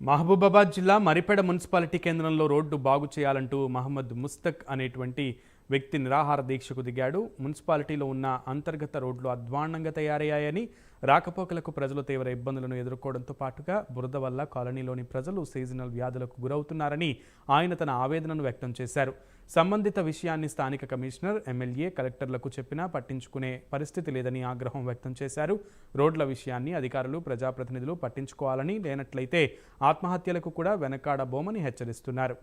మహబూబాబాద్ జిల్లా మరిపెడ మున్సిపాలిటీ కేంద్రంలో రోడ్డు బాగు చేయాలంటూ మహమ్మద్ ముస్తక్ అనేటువంటి వ్యక్తి నిరాహార దీక్షకు దిగాడు. మున్సిపాలిటీలో ఉన్న అంతర్గత రోడ్లు అధ్వాన్నంగా తయారయ్యాయని, రాకపోకలకు ప్రజలు తీవ్ర ఇబ్బందులను ఎదుర్కోవడంతో పాటుగా బురద వల్ల కాలనీలోని ప్రజలు సీజనల్ వ్యాధులకు గురవుతున్నారని ఆయన తన ఆవేదనను వ్యక్తం చేశారు. సంబంధిత విషయాన్ని స్థానిక కమిషనర్, ఎమ్మెల్యే, కలెక్టర్లకు చెప్పినా పట్టించుకునే పరిస్థితి లేదని ఆగ్రహం వ్యక్తం చేశారు. రోడ్ల విషయాన్ని అధికారులు, ప్రజాప్రతినిధులు పట్టించుకోవాలని, లేనట్లయితే ఆత్మహత్యలకు కూడా వెనకాడబోమని హెచ్చరిస్తున్నారు.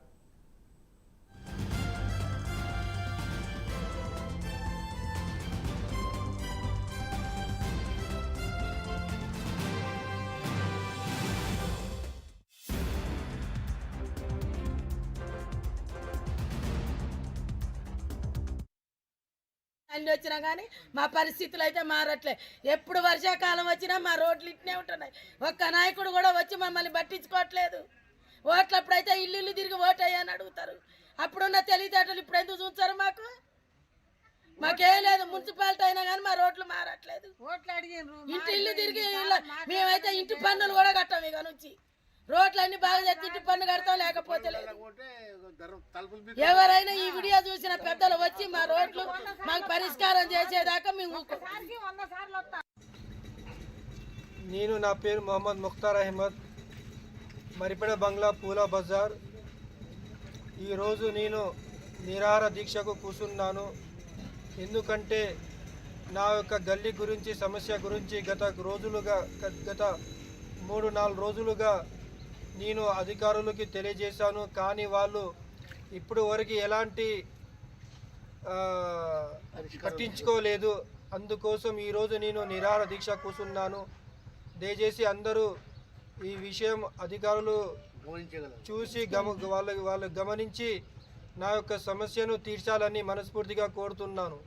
అన్ని వచ్చినా కానీ మా పరిస్థితులు అయితే మారట్లే. ఎప్పుడు వర్షాకాలం వచ్చినా మా రోడ్లు ఇట్నే ఉంటున్నాయి. ఒక్క నాయకుడు కూడా వచ్చి మమ్మల్ని పట్టించుకోవట్లేదు. ఓట్లప్పుడైతే ఇల్లు తిరిగి ఓటయ్యని అడుగుతారు. అప్పుడున్న తెలివితేటలు ఇప్పుడు ఎందుకు చూస్తారు? మాకేం లేదు. మున్సిపాలిటీ అయినా కానీ మా రోడ్లు మారట్లేదు. ఇంటి ఇల్లు తిరిగి మేమైతే ఇంటి పన్నులు కూడా కట్టాం. ఇక నుంచి రోడ్లన్నీ బాగా చేసి ఇంటి పన్ను కడతాం, లేకపోతే లేదు. ఎవరైనా ఈ వీడియో చూసిన పెద్దలు వచ్చి మా రోడ్లు మాకు పరిష్కారం చేసేదాకా మేము. నేను నా పేరు మొహమ్మద్ ముఖ్తార్ అహ్మద్, మరిపెడ బంగ్లా పూలా బజార్. ఈరోజు నేను నిరాహార దీక్షకు కూర్చున్నాను. ఎందుకంటే నా యొక్క గల్లీ గురించి, సమస్య గురించి గత 3-4 రోజులుగా నేను అధికారులకి తెలియజేశాను. కానీ వాళ్ళు ఇప్పుడు వరకు ఎలాంటి పట్టించుకోలేదు. అందుకోసం ఈరోజు నేను నిరాహార దీక్ష కూర్చున్నాను. దయచేసి అందరూ ఈ విషయం అధికారులు చూసి వాళ్ళు గమనించి నా యొక్క సమస్యను తీర్చాలని మనస్ఫూర్తిగా కోరుతున్నాను.